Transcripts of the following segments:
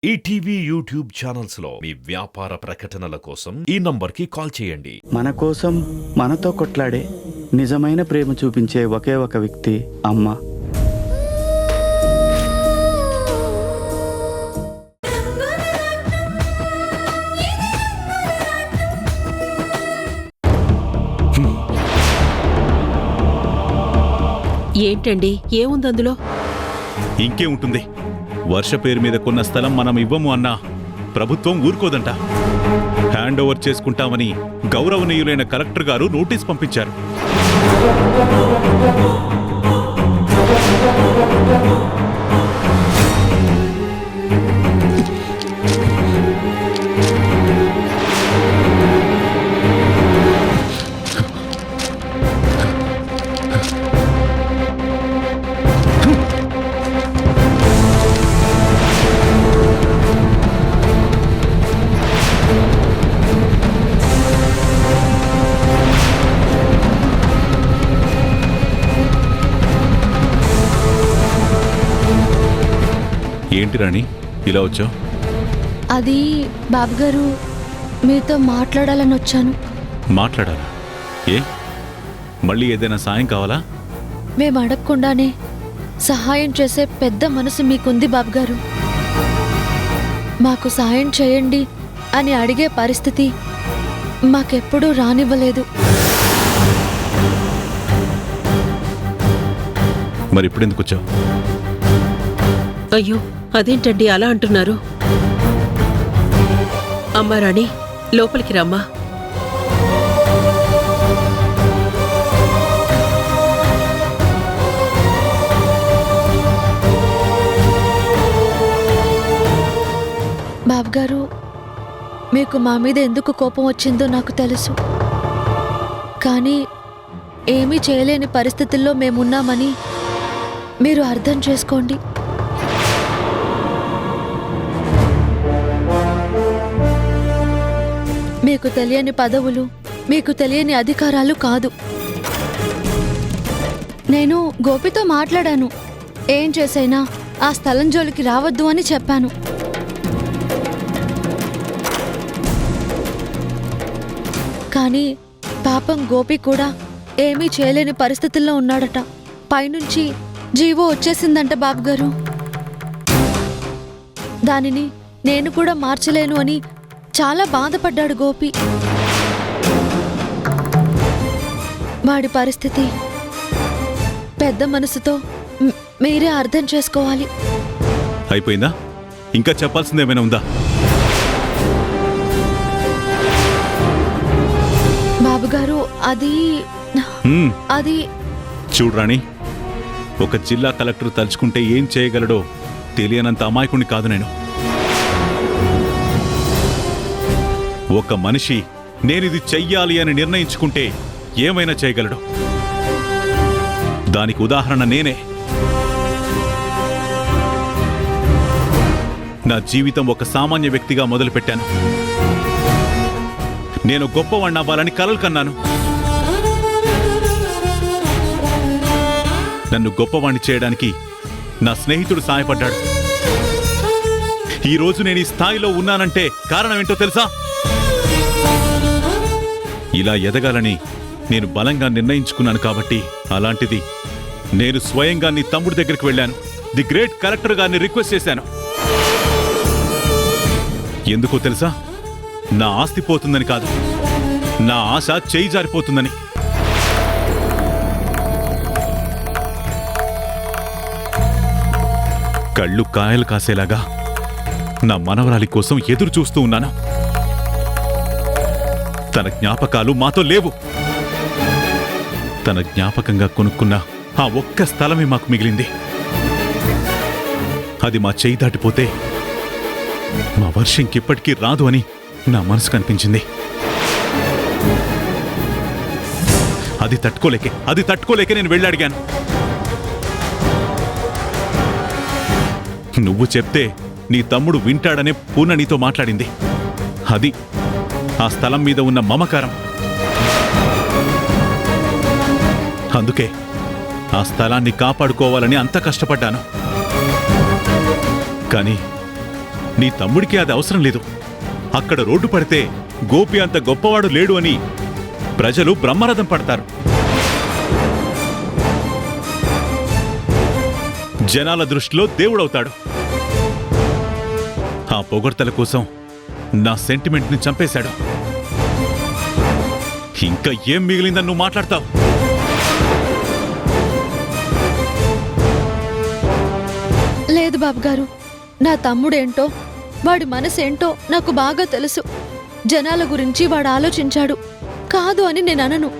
ETV YouTube channels లో మీ వ్యాపార ప్రకటనల కోసం ఈ నంబర్కి కాల్ చేయండి. మన కోసం మనతో కొట్లాడే నిజమైన ప్రేమ చూపించే ఒకే ఒక వ్యక్తి అమ్మ. ఏంటండి, ఏముంది అందులో? ఇంకే ఉంటుంది. వర్ష పేరు మీద కొన్న స్థలం మనం ఇవ్వము అన్నా ప్రభుత్వం ఊరుకోదంట. హ్యాండ్ ఓవర్ చేసుకుంటామని గౌరవనీయులైన కలెక్టర్ గారు నోటీస్ పంపించారు. ఏంటి రాణి, ఇలా వచ్చావు? అది బాబుగారు, మీతో మాట్లాడాలని వచ్చాను. మాట్లాడాలా? ఏ, మళ్ళీ ఏదైనా సాయం కావాలా? మేము అడగకుండానే సహాయం చేసే పెద్ద మనసు మీకుంది బాబుగారు. మాకు సహాయం చేయండి అని అడిగే పరిస్థితి మాకెప్పుడూ రానివ్వలేదు. మరి ఇప్పుడెందుకు వచ్చావు? అయ్యో, అదేంటండి అలా అంటున్నారు? అమ్మా రాణి, లోపలికి రమ్మా. బాబుగారు, మీకు మా మీద ఎందుకు కోపం వచ్చిందో నాకు తెలుసు. కానీ ఏమీ చేయలేని పరిస్థితుల్లో మేమున్నామని మీరు అర్థం చేసుకోండి. మీకు తెలియని పదవులు, మీకు తెలియని అధికారాలు కాదు. నేను గోపితో మాట్లాడాను. ఏం చేసైనా ఆ స్థలం జోలికి రావద్దు అని చెప్పాను. కానీ పాపం గోపి కూడా ఏమీ చేయలేని పరిస్థితుల్లో ఉన్నాడట. పైనుంచి జీవో వచ్చేసిందంట బాబుగారు. దానిని నేను కూడా మార్చలేను అని చాలా బాధపడ్డాడు గోపి. వాడి పరిస్థితి పెద్ద మనసుతో మీరే అర్థం చేసుకోవాలి. అయిపోయిందా? ఇంకా చెప్పాల్సిందేమైనా ఉందా? బాబుగారు, అది చూడు రాణి, ఒక జిల్లా కలెక్టర్ తలుచుకుంటే ఏం చేయగలడో తెలియనంత అమాయకుణ్ణి కాదు నేను. ఒక మనిషి నేనిది చెయ్యాలి అని నిర్ణయించుకుంటే ఏమైనా చేయగలడు. దానికి ఉదాహరణ నేనే. నా జీవితం ఒక సామాన్య వ్యక్తిగా మొదలుపెట్టాను. నేను గొప్పవాణ్ణి అవ్వాలని కలలు కన్నాను. నన్ను గొప్పవాణ్ణి చేయడానికి నా స్నేహితుడు సాయపడ్డాడు. ఈరోజు నేను ఈ స్థాయిలో ఉన్నానంటే కారణం ఏంటో తెలుసా? ఇలా ఎదగాలని నేను బలంగా నిర్ణయించుకున్నాను కాబట్టి. అలాంటిది నేను స్వయంగా నీ తమ్ముడి దగ్గరికి వెళ్ళాను. ది గ్రేట్ కలెక్టర్ గారిని రిక్వెస్ట్ చేశాను. ఎందుకో తెలుసా? నా ఆస్తి పోతుందని కాదు, నా ఆశ చేయి జారిపోతుందని. కళ్ళు కాయలు కాసేలాగా నా మనవరాలి కోసం ఎదురు చూస్తూ ఉన్నాను. తన జ్ఞాపకాలు మాతో లేవు. తన జ్ఞాపకంగా కొనుక్కున్న ఆ ఒక్క స్థలమే మాకు మిగిలింది. అది మా చేయి దాటిపోతే మా వర్షంకిప్పటికీ రాదు అని నా మనసు కనిపించింది. అది తట్టుకోలేకే నేను వెళ్ళాడిగాను. నువ్వు చెప్తే నీ తమ్ముడు వింటాడనే పూర్ణ నీతో మాట్లాడింది. అది ఆ స్థలం మీద ఉన్న మమకారం. అందుకే ఆ స్థలాన్ని కాపాడుకోవాలని అంత కష్టపడ్డాను. కానీ నీ తమ్ముడికి అది అవసరం లేదు. అక్కడ రోడ్డు పడితే గోపి అంత గొప్పవాడు లేడు అని ప్రజలు బ్రహ్మరథం పడతారు. జనాల దృష్టిలో దేవుడవుతాడు. ఆ పొగడ్తల కోసం నా సెంటిమెంట్ని చంపేశాడు. ఇంకా ఏం మిగిలిందని నువ్వు మాట్లాడతావు? లేదు బాబుగారు, నా తమ్ముడేంటో వాడి మనసేంటో నాకు బాగా తెలుసు. జనాల గురించి వాడు ఆలోచించాడు, కాదు అని నేను అనను.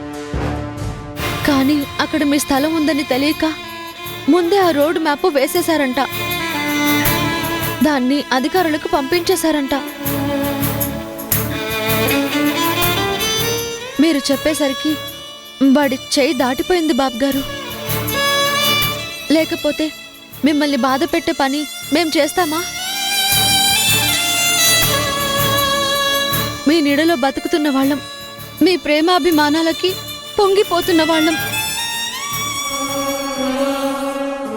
కానీ అక్కడ మీ స్థలం ఉందని తెలియక ముందే ఆ రోడ్ మ్యాప్ వేసేశారంట. దాన్ని అధికారులకు పంపించేశారంట. మీరు చెప్పేసరికి వాడి చెయ్యి దాటిపోయింది బాబుగారు. లేకపోతే మిమ్మల్ని బాధ పెట్టే పని మేం చేస్తామా? మీ నీడలో బతుకుతున్న వాళ్ళం, మీ ప్రేమాభిమానాలకి పొంగిపోతున్న వాళ్ళం.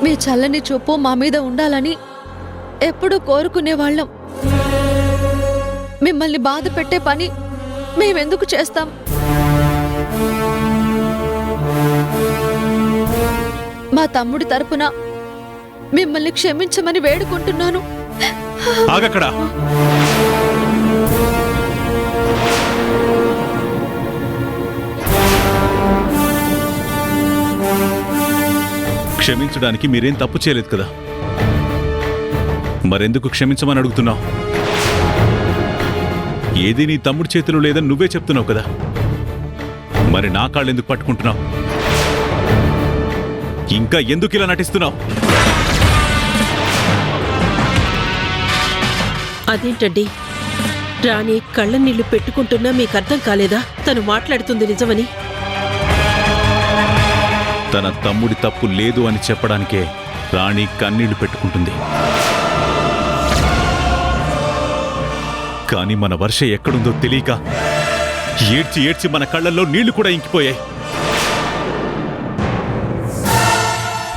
మీ చల్లని చూపు మా మీద ఉండాలని ఎప్పుడూ కోరుకునేవాళ్ళం. మిమ్మల్ని బాధ పెట్టే పని మేమెందుకు చేస్తాం? మా తమ్ముడి తరపున మిమ్మల్ని క్షమించమని వేడుకుంటున్నాను. ఆగక్కడ. క్షమించడానికి మీరేం తప్పు చేయలేదు కదా, మరెందుకు క్షమించమని అడుగుతున్నావు? ఏది నీ తమ్ముడి చేతిలో లేదని నువ్వే చెప్తున్నావు కదా, మరి నా కాళ్ళు ఎందుకు పట్టుకుంటున్నావు? ఇంకా ఎందుకు ఇలా నటిస్తున్నావు? అదేంటండి, రాణి కళ్ళ నీళ్లు పెట్టుకుంటున్నా మీకు అర్థం కాలేదా తను మాట్లాడుతుంది నిజమని? తన తమ్ముడి తప్పు లేదు అని చెప్పడానికే రాణి కన్నీళ్లు పెట్టుకుంటుంది. కానీ మన వర్ష ఎక్కడుందో తెలియక ఏడ్చి ఏడ్చి మన కళ్ళల్లో నీళ్లు కూడా ఇంకిపోయాయి.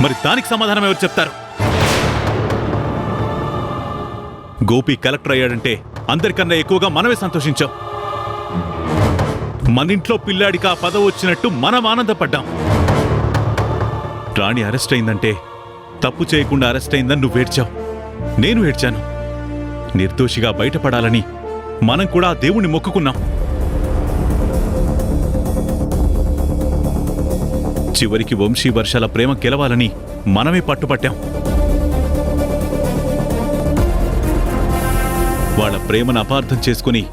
మరి దానికి సమాధానం ఎవరు చెప్తారు? గోపి కలెక్టర్ అయ్యాడంటే అందరికన్నా ఎక్కువగా మనమే సంతోషించాం. మనింట్లో పిల్లాడికి ఆ పదవి వచ్చినట్టు మనం ఆనందపడ్డాం. రాణి అరెస్ట్ అయిందంటే తప్పు చేయకుండా అరెస్ట్ అయిందని నువ్వు ఏడ్చావు, నేను ఏడ్చాను. నిర్దోషిగా బయటపడాలని మనం కూడా ఆ దేవుణ్ణి మొక్కుకున్నాం. చివరికి వంశీ వర్షాల ప్రేమ గెలవాలని మనమే పట్టుపట్టాం. వాళ్ళ ప్రేమను అపార్థం చేసుకుని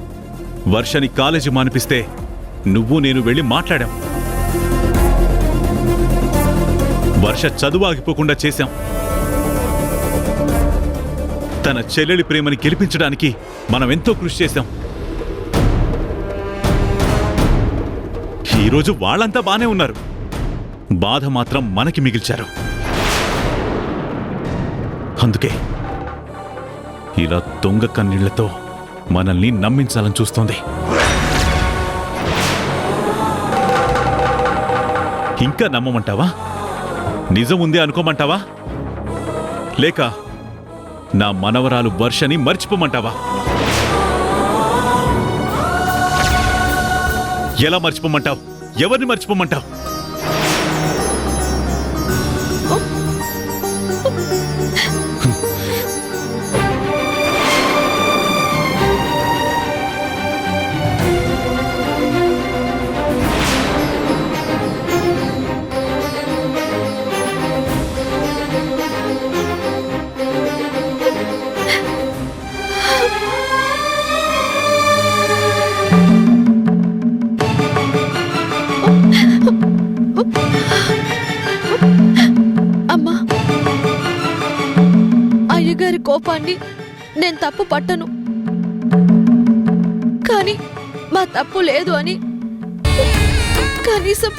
వర్షని కాలేజీ మానిపిస్తే నువ్వు నేను వెళ్ళి మాట్లాడాం. వర్ష చదువు ఆగిపోకుండా చేశాం. తన చెల్లెలి ప్రేమని గెలిపించడానికి మనం ఎంతో కృషి చేశాం. ఈరోజు వాళ్ళంతా బానే ఉన్నారు, బాధ మాత్రం మనకి మిగిల్చారు. అందుకే ఇలా దొంగ కన్నీళ్లతో మనల్ని నమ్మించాలని చూస్తోంది. ఇంకా నమ్మమంటావా? నిజం ఉంది అనుకోమంటావా? లేక నా మనవరాలు వర్షని మర్చిపోమంటావా? ఎలా మర్చిపోమంటావు? ఎవరిని మర్చిపోమంటావు? అమ్మా, అయ్యగారి కోపాన్ని నేను తప్పు పట్టను. కానీ మా తప్పు లేదు అని కనీసం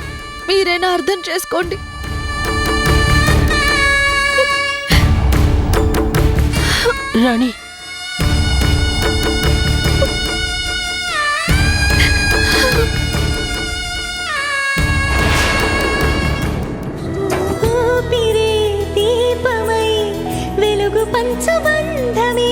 మీరైనా అర్థం చేసుకోండి. రాణి, పంచబంధమే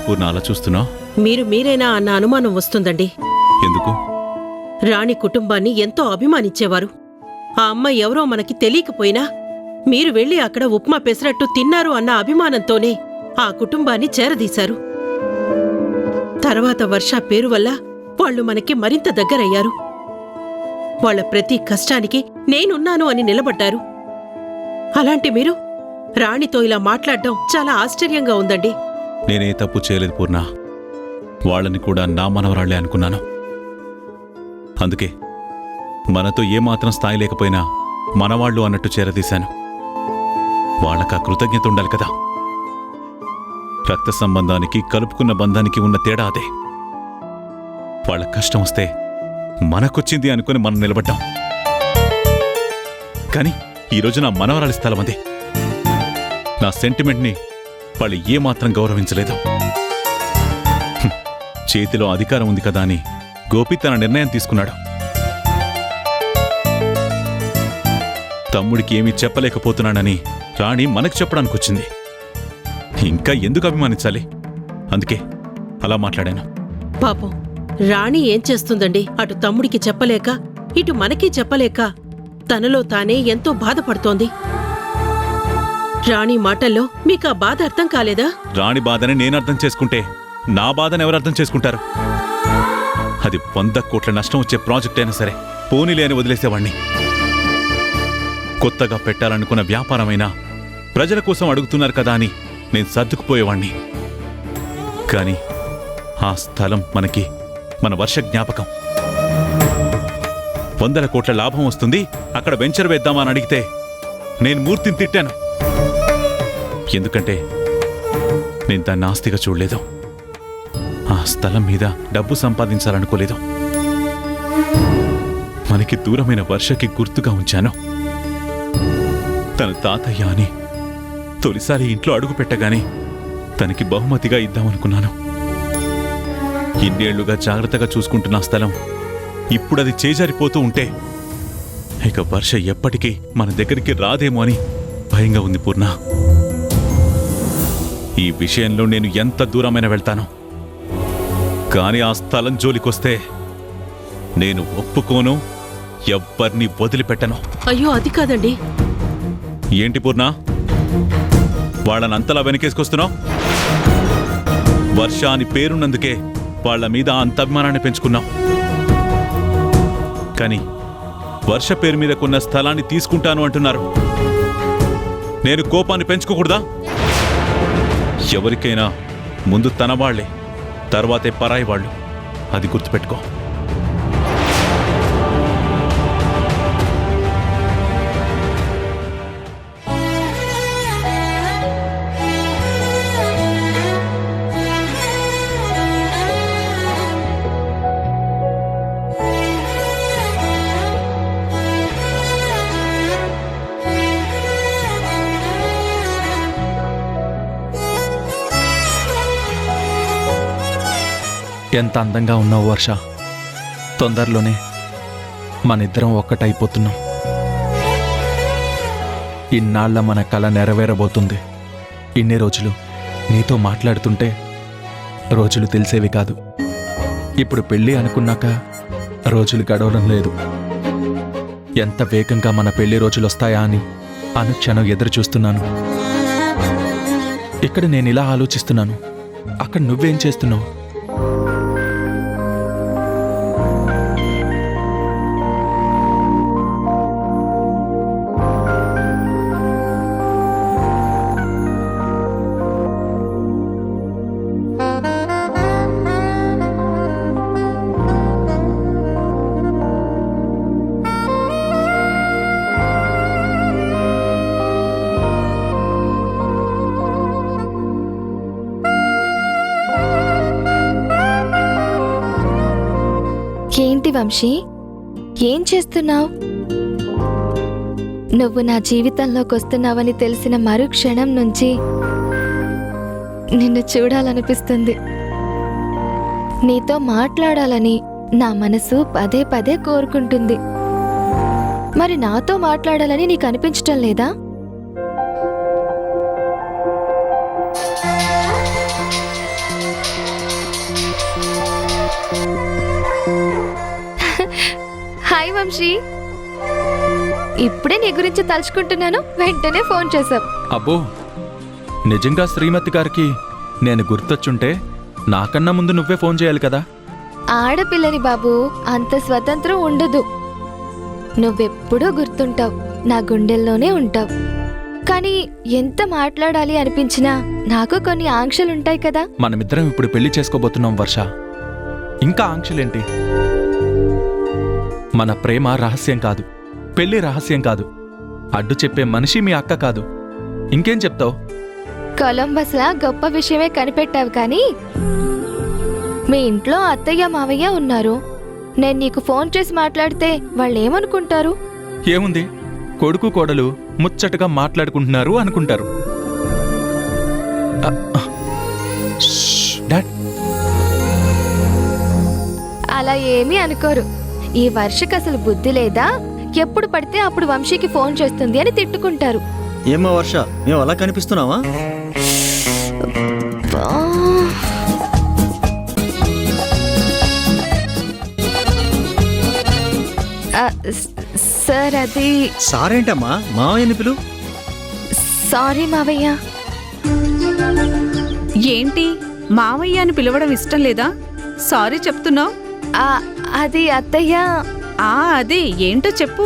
పూర్ణ అలా చూస్తున్నావు? మీరైనా అన్న అనుమానం వస్తుందండి. ఎందుకు? రాణి కుటుంబాన్ని ఎంతో అభిమానించేవారు. ఆ అమ్మ ఎవరో మనకి తెలియకపోయినా మీరు వెళ్లి అక్కడ ఉప్మా పెసరట్టు తిన్నారు అన్న అభిమానంతోనే ఆ కుటుంబాన్ని చేరదీశారు. తర్వాత వర్ష పేరు వల్ల వాళ్ళు మనకి మరింత దగ్గరయ్యారు. వాళ్ళ ప్రతి కష్టానికి నేనున్నాను అని నిలబడ్డారు. అలాంటి మీరు రాణితో ఇలా మాట్లాడడం చాలా ఆశ్చర్యంగా ఉందండి. నేనే తప్పు చేయలేదు పూర్ణ. వాళ్ళని కూడా నా మనవరాళ్లే అనుకున్నాను. అందుకే మనతో ఏమాత్రం స్థాయి లేకపోయినా మనవాళ్లు అన్నట్టు చేరదీశాను. వాళ్ళకా కృతజ్ఞత ఉండాలి కదా. రక్త సంబంధానికి కలుపుకున్న బంధానికి ఉన్న తేడా అదే. వాళ్ళ కష్టం వస్తే మనకొచ్చింది అనుకుని మనం నిలబడ్డాం. కానీ ఈరోజు నా మనవరాలి స్థలం అదే. నా సెంటిమెంట్ని వాళ్ళు ఏమాత్రం గౌరవించలేదు. చేతిలో అధికారం ఉంది కదా అని గోపి తన నిర్ణయం తీసుకున్నాడు. తమ్ముడికి ఏమీ చెప్పలేకపోతున్నానని రాణి మనకు చెప్పడానికి వచ్చింది. ఇంకా ఎందుకు అభిమానించాలి? అందుకే అలా మాట్లాడాను. పాపం రాణి ఏం చేస్తుందండి? అటు తమ్ముడికి చెప్పలేక ఇటు మనకి చెప్పలేక తనలో తానే ఎంతో బాధపడుతోంది. రాణి మాటల్లో మీకా బాధ అర్థం కాలేదా? రాణి బాధని నేను అర్థం చేసుకుంటే నా బాధను ఎవరు అర్థం చేసుకుంటారు? అది 100 కోట్ల నష్టం వచ్చే ప్రాజెక్ట్ అయినా సరే పోనీలే అని వదిలేసేవాణ్ణి. కొత్తగా పెట్టాలనుకున్న వ్యాపారమైనా ప్రజల కోసం అడుగుతున్నారు కదా అని నేను సర్దుకుపోయేవాణ్ణి. కానీ ఆ స్థలం మనకి మన వర్ష జ్ఞాపకం. 100 కోట్ల లాభం వస్తుంది, అక్కడ వెంచర్ వేద్దామా అని అడిగితే నేను మూర్తిని తిట్టాను. ఎందుకంటే నేను దాన్ని ఆస్తిగా చూడలేదు. ఆ స్థలం మీద డబ్బు సంపాదించాలనుకోలేదు. మనకి దూరమైన వర్షకి గుర్తుగా ఉంచాను. తన తాతయ్య అని తొలిసారి ఇంట్లో అడుగు పెట్టగానే తనకి బహుమతిగా ఇద్దామనుకున్నాను. ఇన్నేళ్లుగా జాగ్రత్తగా చూసుకుంటున్న స్థలం ఇప్పుడది చేజారిపోతూ ఉంటే ఇక వర్ష ఎప్పటికీ మన దగ్గరికి రాదేమో అని భయంగా ఉంది పూర్ణ. ఈ విషయంలో నేను ఎంత దూరమైనా వెళ్తాను. కానీ ఆ స్థలం జోలికొస్తే నేను ఒప్పుకోను, ఎవ్వర్నీ వదిలిపెట్టను. అయ్యో అది కాదండి. ఏంటి పూర్ణ, వాళ్ళనంతలా వెనకేసుకొస్తున్నావు? వర్ష అని పేరున్నందుకే వాళ్ల మీద అంత అభిమానాన్ని పెంచుకున్నాం. కానీ వర్ష పేరు మీద కొన్న స్థలాన్ని తీసుకుంటాను అంటున్నారు. నేను కోపాన్ని పెంచుకోకూడదా? ఎవరికైనా ముందు తన వాళ్లే, తర్వాతే పరాయి వాళ్ళు. అది గుర్తుపెట్టుకో. ఎంత అందంగా ఉన్నావు వర్ష. తొందరలోనే మనిద్దరం ఒక్కటైపోతున్నాం. ఇన్నాళ్ల మన కల నెరవేరబోతుంది. ఇన్ని రోజులు నీతో మాట్లాడుతుంటే రోజులు తెలిసేవి కాదు. ఇప్పుడు పెళ్ళి అనుకున్నాక రోజులు గడవడం లేదు. ఎంత వేగంగా మన పెళ్లి రోజులు వస్తాయా అని అనుక్షణం ఎదురు చూస్తున్నాను. ఇక్కడ నేను ఇలా ఆలోచిస్తున్నాను, అక్కడ నువ్వేం చేస్తున్నావు? ఏంటి వంశీ, ఏం చేస్తున్నావు? నువ్వు నా జీవితంలోకి వస్తున్నావని తెలిసిన మరుక్షణం నుంచి నిన్ను చూడాలనిపిస్తుంది. నీతో మాట్లాడాలని నా మనసు పదే పదే కోరుకుంటుంది. మరి నాతో మాట్లాడాలని నీకు అనిపించటం లేదా? హాయ్ వంశీ, ఇప్పుడే నీ గురించి తలుచుకుంటున్నాను, వెంటనే ఫోన్ చేశావు. అబ్బో, నిజంగా శ్రీమతి గారికి నేను గుర్తొచ్చుంటే నాకన్నా ముందు నువ్వే ఫోన్ చేయాలి కదా. ఆడపిల్లని బాబు, అంత స్వతంత్రం ఉండదు. నువ్వెప్పుడూ గుర్తుంటావు, నా గుండెల్లోనే ఉంటావు. కానీ ఎంత మాట్లాడాలి అనిపించినా నాకు కొన్ని ఆంక్షలుంటాయి కదా. మనమిద్దరం ఇప్పుడు పెళ్లి చేసుకోబోతున్నాం వర్ష. ఇంకా ఆంక్షలేంటి? మన ప్రేమ రహస్యం కాదు, పెళ్లి రహస్యం కాదు, అడ్డు చెప్పే మనిషి మీ అక్క కాదు. ఇంకేం చెప్తావు? కొలంబస్లా గొప్ప విషయమే కనిపెట్టావు. కానీ మీ ఇంట్లో అత్తయ్య మావయ్య ఉన్నారు. నేను నీకు ఫోన్ చేసి మాట్లాడితే వాళ్ళు ఏమనుకుంటారు? ఏముంది, కొడుకు కోడలు ముచ్చటగా మాట్లాడుకుంటున్నారు అనుకుంటారు. డాడ్, అలా ఏమీ అనుకోరు. ఈ వర్షకు అసలు బుద్ధి లేదా, ఎప్పుడు పడితే అప్పుడు వంశీకి ఫోన్ చేస్తుంది అని తిట్టుకుంటారు. ఏమో వర్ష, మేము అలా కనిపిస్తున్నావా? సార్, అది సారేంటమ్మా, మావయ్యని పిలు. సారీ మావయ్య. ఏంటి మావయ్య అని పిలవడం ఇష్టం లేదా? సారీ చెప్తున్నావు? అది అత్తయ్య. అదే ఏంటో చెప్పు.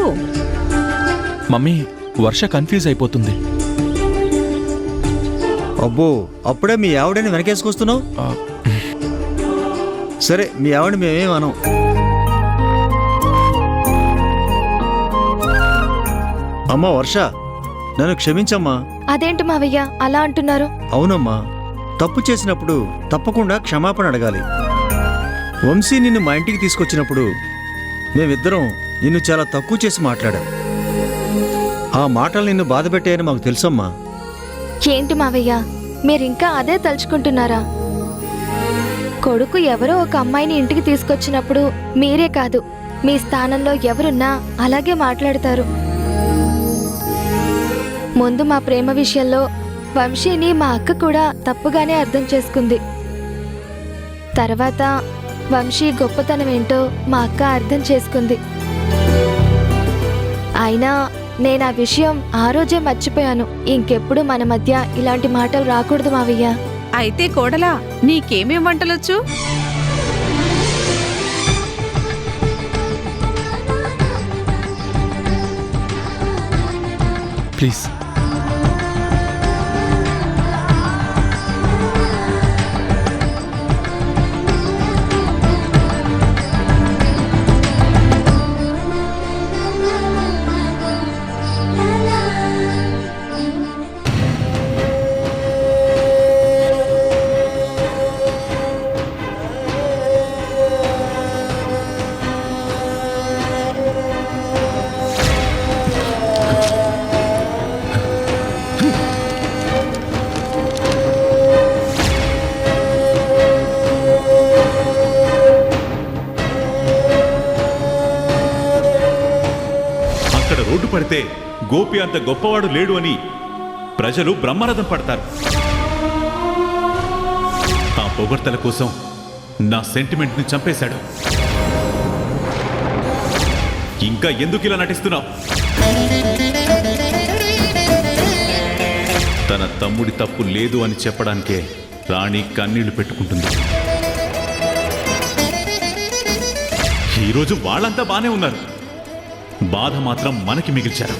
మమ్మీ, వర్ష కన్ఫ్యూజ్ అయిపోతుంది. అబ్బో, అప్పుడే మీ ఆవిడని వెనకేసుకొస్తున్నావు. సరే, మీ ఆవిడ మేమేం అనం. అమ్మా వర్ష, నన్ను క్షమించమ్మా. అదేంటి మావయ్య అలా అంటున్నారు? అవునమ్మా, తప్పు చేసినప్పుడు తప్పకుండా క్షమాపణ అడగాలి. వంశీ నిన్ను మా ఇంటికి తీసుకొచ్చినప్పుడు మేమిద్దరం నిన్ను చాలా తక్కువ చేసి మాట్లాడాం. ఆ మాటలు నిన్ను బాధపెట్టాయని మాకు తెలుసమ్మా. ఏంటి మావయ్య, మీరింకా అదే తలుచుకుంటున్నారా? కొడుకు ఎవరో ఒక అమ్మాయిని ఇంటికి తీసుకొచ్చినప్పుడు మీరే కాదు, మీ స్థానంలో ఎవరున్నా అలాగే మాట్లాడతారు. ముందు మా ప్రేమ విషయంలో వంశీని మా అక్క కూడా తప్పుగానే అర్థం చేసుకుంది. తర్వాత వంశీ గొప్పతనం ఏంటో మా అక్క అర్థం చేసుకుంది. అయినా నేను ఆ విషయం ఆ రోజే మర్చిపోయాను. ఇంకెప్పుడు మన మధ్య ఇలాంటి మాటలు రాకూడదు మావయ్య. అయితే కోడలా, నీకేమేం వంటలొచ్చు? ప్లీజ్. రోడ్డు పడితే గోపి అంత గొప్పవాడు లేడు అని ప్రజలు బ్రహ్మరథం పడతారు. ఆ పొగడ్తల కోసం నా సెంటిమెంట్ని చంపేశాడు. ఇంకా ఎందుకు ఇలా నటిస్తున్నావు? తన తమ్ముడి తప్పు లేదు అని చెప్పడానికే రాణి కన్నీళ్లు పెట్టుకుంటుంది. ఈరోజు వాళ్ళంతా బానే ఉన్నారు, బాధ మాత్రం మనకి మిగిల్చారు.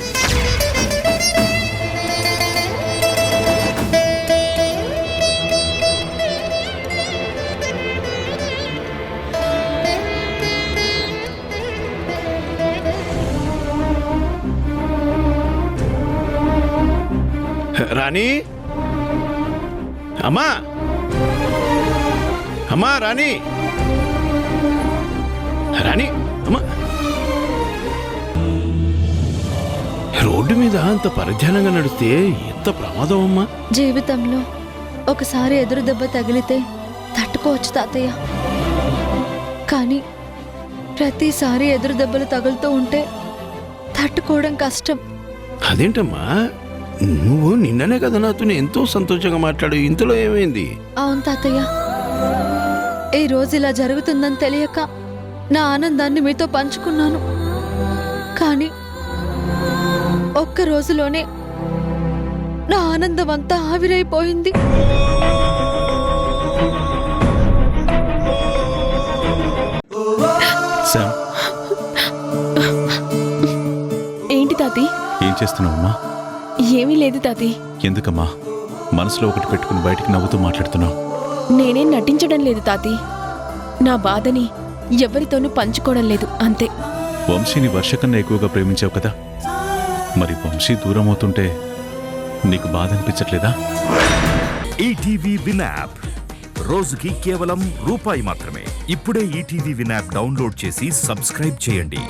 రాణి, అమ్మా అమ్మా, రాణి రాణి అమ్మా. రోడ్డు మీద అంత పరిధ్యానంగా నడిస్తే ఎంత ప్రమాదం అమ్మా. జీవితంలో ఒకసారి ఎదురు దెబ్బ తగిలితే తట్టుకోవచ్చు తాతయ్య, కానీ ప్రతిసారి ఎదురు దెబ్బలు తగులుతూ ఉంటే తట్టుకోవడం కష్టం. అదేంటమ్మా, నువ్వు నిన్ననే కదా నాతో ఎంతో సంతోషంగా మాట్లాడు, ఇంతలో ఏమైంది? అవును తాతయ్య, ఈ రోజు ఇలా జరుగుతుందని తెలియక నా ఆనందాన్ని మీతో పంచుకున్నాను. కానీ ఒక్క రోజులోనే నా ఆనందం అంతా ఆవిరైపోయింది. శామ్, ఏంటి తాతి? ఏం చేస్తున్నావమ్మా? ఏమీ లేదు తాతి. ఎందుకమ్మా మనసులో ఒకటి పెట్టుకుని బయటికి నవ్వుతూ మాట్లాడుతున్నావు? నేనేం నటించడం లేదు తాతి. నా బాధని ఎవరితోనూ పంచుకోవడం లేదు, అంతే. వంశీని వర్ష కన్నా ఎక్కువగా ప్రేమించావు కదా, మరి వంశీ దూరం అవుతుంటే నీకు బాధ అనిపించట్లేదా? ఈటీవీ విన్ యాప్ రోజుకి కేవలం రూపాయి మాత్రమే. ఇప్పుడే ఈటీవీ విన్ యాప్ డౌన్లోడ్ చేసి సబ్స్క్రైబ్ చేయండి.